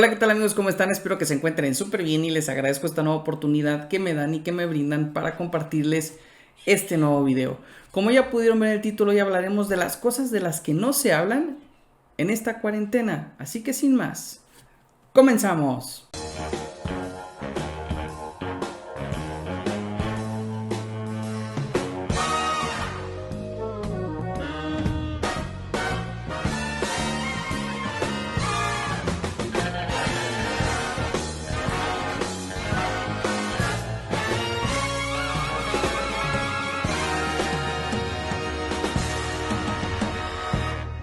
Hola, ¿qué tal amigos? ¿Cómo están? Espero que se encuentren súper bien y les agradezco esta nueva oportunidad que me dan y que me brindan para compartirles este nuevo video. Como ya pudieron ver en el título, hoy hablaremos de las cosas de las que no se hablan en esta cuarentena. Así que sin más, comenzamos.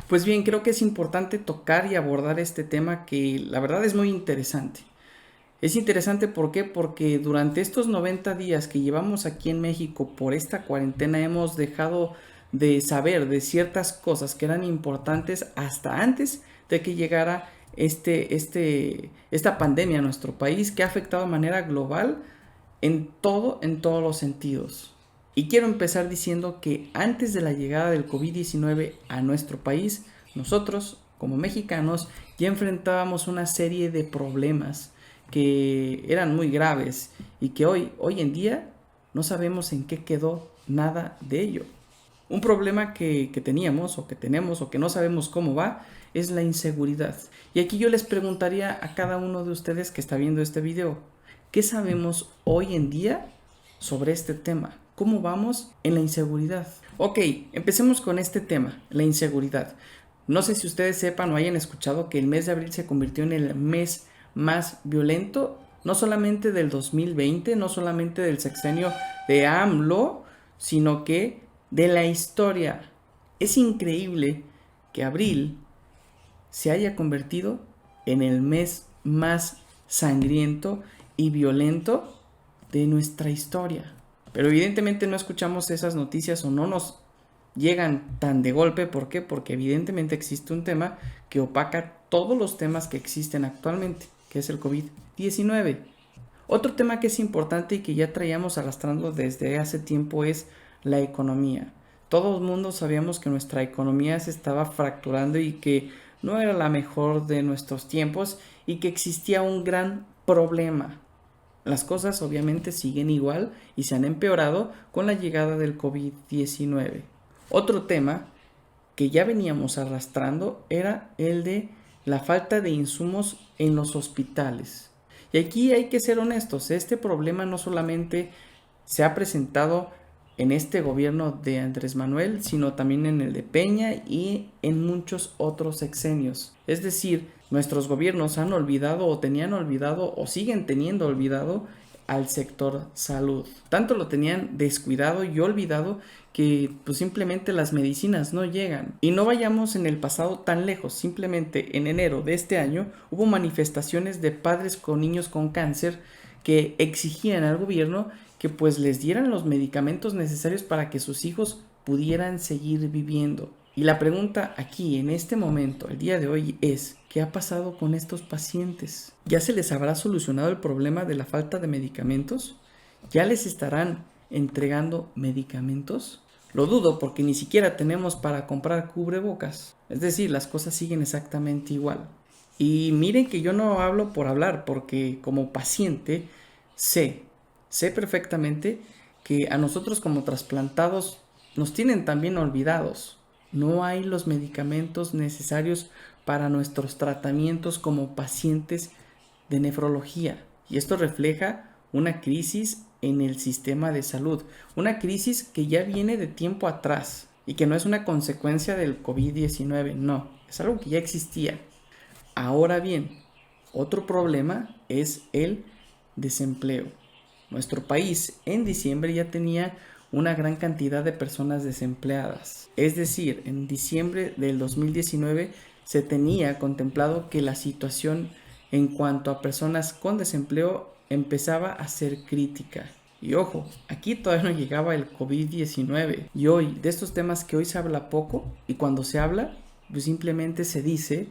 Pues bien, creo que es importante tocar y abordar este tema que la verdad es muy interesante. Es interesante, ¿por qué? Porque durante estos 90 días que llevamos aquí en México por esta cuarentena hemos dejado de saber de ciertas cosas que eran importantes hasta antes de que llegara esta pandemia a nuestro país, que ha afectado de manera global en todos los sentidos. Y quiero empezar diciendo que antes de la llegada del COVID-19 a nuestro país, nosotros, como mexicanos, ya enfrentábamos una serie de problemas que eran muy graves y que hoy en día no sabemos en qué quedó nada de ello. Un problema que teníamos o que tenemos o que no sabemos cómo va es la inseguridad. Y aquí yo les preguntaría a cada uno de ustedes que está viendo este video, ¿qué sabemos hoy en día sobre este tema? ¿Cómo vamos en la inseguridad? Ok, empecemos con este tema, la inseguridad. No sé si ustedes sepan o hayan escuchado que el mes de abril se convirtió en el mes más violento, no solamente del 2020, no solamente del sexenio de AMLO, sino que de la historia. Es increíble que abril se haya convertido en el mes más sangriento y violento de nuestra historia. Pero evidentemente no escuchamos esas noticias o no nos llegan tan de golpe. ¿Por qué? Porque evidentemente existe un tema que opaca todos los temas que existen actualmente, que es el COVID-19. Otro tema que es importante y que ya traíamos arrastrando desde hace tiempo es la economía. Todo el mundo sabíamos que nuestra economía se estaba fracturando y que no era la mejor de nuestros tiempos y que existía un gran problema. Las cosas obviamente siguen igual y se han empeorado con la llegada del COVID-19. Otro tema que ya veníamos arrastrando era el de la falta de insumos en los hospitales. Y aquí hay que ser honestos, este problema no solamente se ha presentado en este gobierno de Andrés Manuel, sino también en el de Peña y en muchos otros sexenios. Es decir, nuestros gobiernos han olvidado o tenían olvidado o siguen teniendo olvidado al sector salud. Tanto lo tenían descuidado y olvidado que pues simplemente las medicinas no llegan. Y no vayamos en el pasado tan lejos, simplemente en enero de este año hubo manifestaciones de padres con niños con cáncer que exigían al gobierno que pues les dieran los medicamentos necesarios para que sus hijos pudieran seguir viviendo. Y la pregunta aquí, en este momento, el día de hoy, es ¿qué ha pasado con estos pacientes? ¿Ya se les habrá solucionado el problema de la falta de medicamentos? ¿Ya les estarán entregando medicamentos? Lo dudo porque ni siquiera tenemos para comprar cubrebocas. Es decir, las cosas siguen exactamente igual. Y miren que yo no hablo por hablar, porque como paciente sé perfectamente que a nosotros como trasplantados nos tienen también olvidados. No hay los medicamentos necesarios para nuestros tratamientos como pacientes de nefrología. Y esto refleja una crisis en el sistema de salud. Una crisis que ya viene de tiempo atrás y que no es una consecuencia del COVID-19, no, es algo que ya existía. Ahora bien, otro problema es el desempleo. Nuestro país en diciembre ya tenía una gran cantidad de personas desempleadas. Es decir, en diciembre del 2019 se tenía contemplado que la situación en cuanto a personas con desempleo empezaba a ser crítica. Y ojo, aquí todavía no llegaba el COVID-19. Y hoy, de estos temas que hoy se habla poco, y cuando se habla, pues simplemente se dice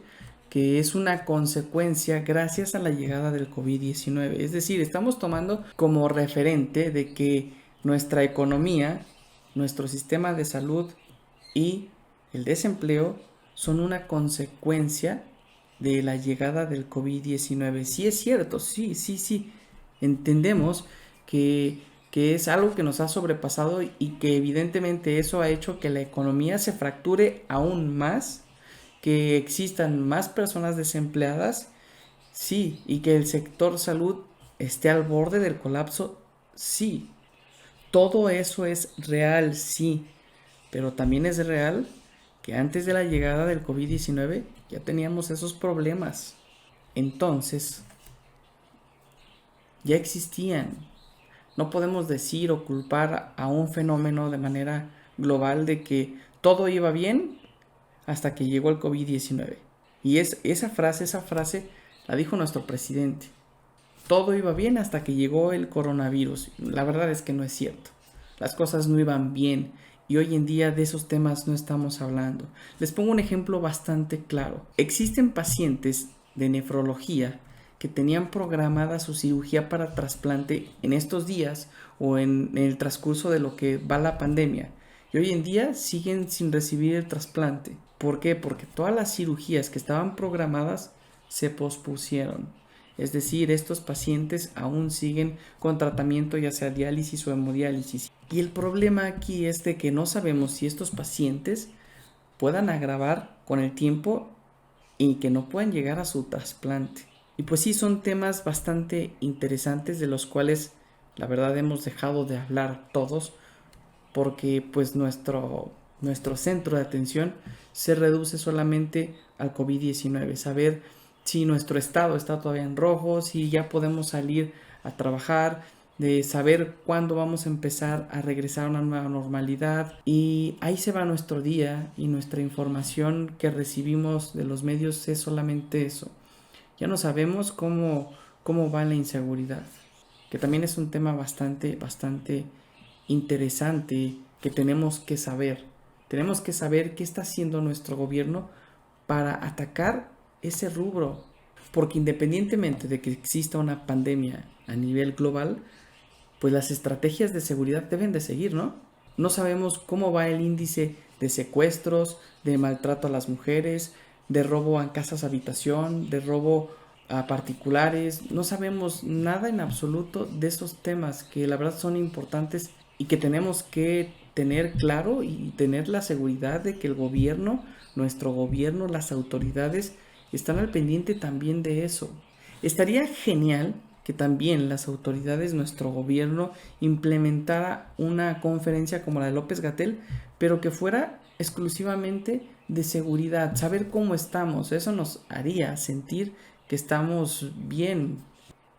que es una consecuencia gracias a la llegada del COVID-19. Es decir, estamos tomando como referente de que nuestra economía, nuestro sistema de salud y el desempleo son una consecuencia de la llegada del COVID-19. Sí es cierto, sí. Entendemos que, que es algo que nos ha sobrepasado y que evidentemente eso ha hecho que la economía se fracture aún más, que existan más personas desempleadas, sí, y que el sector salud esté al borde del colapso, sí. Todo eso es real, sí, pero también es real que antes de la llegada del COVID-19 ya teníamos esos problemas. Entonces, ya existían. No podemos decir o culpar a un fenómeno de manera global de que todo iba bien hasta que llegó el COVID-19. Y esa frase la dijo nuestro presidente. Todo iba bien hasta que llegó el coronavirus. La verdad es que no es cierto. Las cosas no iban bien y hoy en día de esos temas no estamos hablando. Les pongo un ejemplo bastante claro. Existen pacientes de nefrología que tenían programada su cirugía para trasplante en estos días o en el transcurso de lo que va la pandemia. Y hoy en día siguen sin recibir el trasplante. ¿Por qué? Porque todas las cirugías que estaban programadas se pospusieron. Es decir, estos pacientes aún siguen con tratamiento ya sea diálisis o hemodiálisis. Y el problema aquí es de que no sabemos si estos pacientes puedan agravar con el tiempo y que no puedan llegar a su trasplante. Y pues sí, son temas bastante interesantes de los cuales la verdad hemos dejado de hablar todos porque pues nuestro centro de atención se reduce solamente al COVID-19, saber si nuestro estado está todavía en rojo, si ya podemos salir a trabajar, de saber cuándo vamos a empezar a regresar a una nueva normalidad. Y ahí se va nuestro día y nuestra información que recibimos de los medios es solamente eso. Ya no sabemos cómo va la inseguridad, que también es un tema bastante interesante que tenemos que saber. Tenemos que saber qué está haciendo nuestro gobierno para atacar ese rubro. Porque independientemente de que exista una pandemia a nivel global, pues las estrategias de seguridad deben de seguir, ¿no? No sabemos cómo va el índice de secuestros, de maltrato a las mujeres, de robo a casas habitación, de robo a particulares. No sabemos nada en absoluto de esos temas que la verdad son importantes y que tenemos que tener claro y tener la seguridad de que el gobierno, nuestro gobierno, las autoridades están al pendiente también de eso. Estaría genial que también las autoridades, nuestro gobierno, implementara una conferencia como la de López-Gatell, pero que fuera exclusivamente de seguridad, saber cómo estamos. Eso nos haría sentir que estamos bien,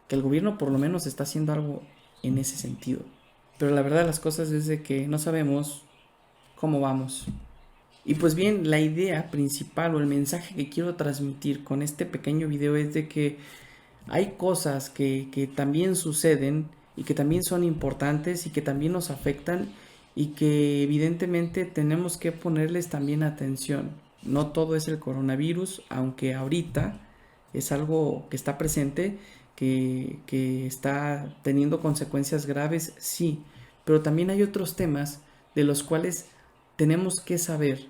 que el gobierno por lo menos está haciendo algo en ese sentido. Pero la verdad las cosas es de que no sabemos cómo vamos. Y pues bien, la idea principal o el mensaje que quiero transmitir con este pequeño video es de que hay cosas que también suceden y que también son importantes y que también nos afectan y que evidentemente tenemos que ponerles también atención. No todo es el coronavirus, aunque ahorita es algo que está presente, que está teniendo consecuencias graves, sí, pero también hay otros temas de los cuales tenemos que saber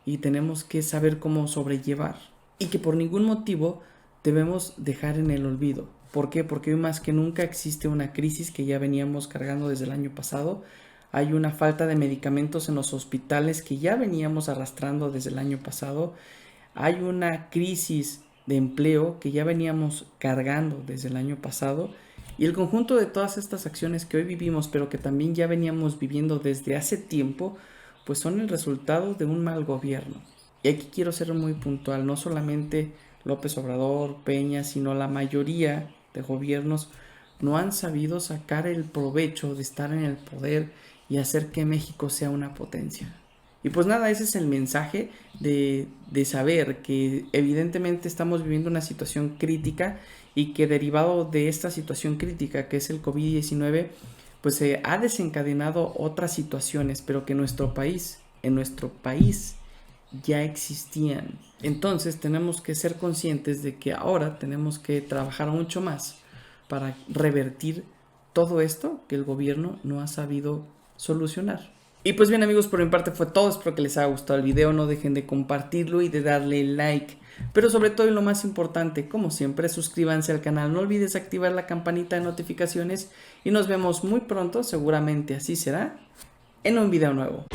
y tenemos que saber cómo sobrellevar y que por ningún motivo debemos dejar en el olvido. ¿Por qué? Porque hoy más que nunca existe una crisis que ya veníamos cargando desde el año pasado. Hay una falta de medicamentos en los hospitales que ya veníamos arrastrando desde el año pasado. Hay una crisis de empleo que ya veníamos cargando desde el año pasado. Y el conjunto de todas estas acciones que hoy vivimos, pero que también ya veníamos viviendo desde hace tiempo, pues son el resultado de un mal gobierno. Y aquí quiero ser muy puntual, no solamente López Obrador, Peña, sino la mayoría de gobiernos no han sabido sacar el provecho de estar en el poder y hacer que México sea una potencia. Y pues nada, ese es el mensaje de saber que evidentemente estamos viviendo una situación crítica y que derivado de esta situación crítica que es el COVID-19, pues se ha desencadenado otras situaciones, pero que en nuestro país ya existían. Entonces tenemos que ser conscientes de que ahora tenemos que trabajar mucho más para revertir todo esto que el gobierno no ha sabido solucionar. Y pues bien amigos, por mi parte fue todo, espero que les haya gustado el video, no dejen de compartirlo y de darle like. Pero sobre todo y lo más importante, como siempre, suscríbanse al canal, no olvides activar la campanita de notificaciones y nos vemos muy pronto, seguramente así será, en un video nuevo.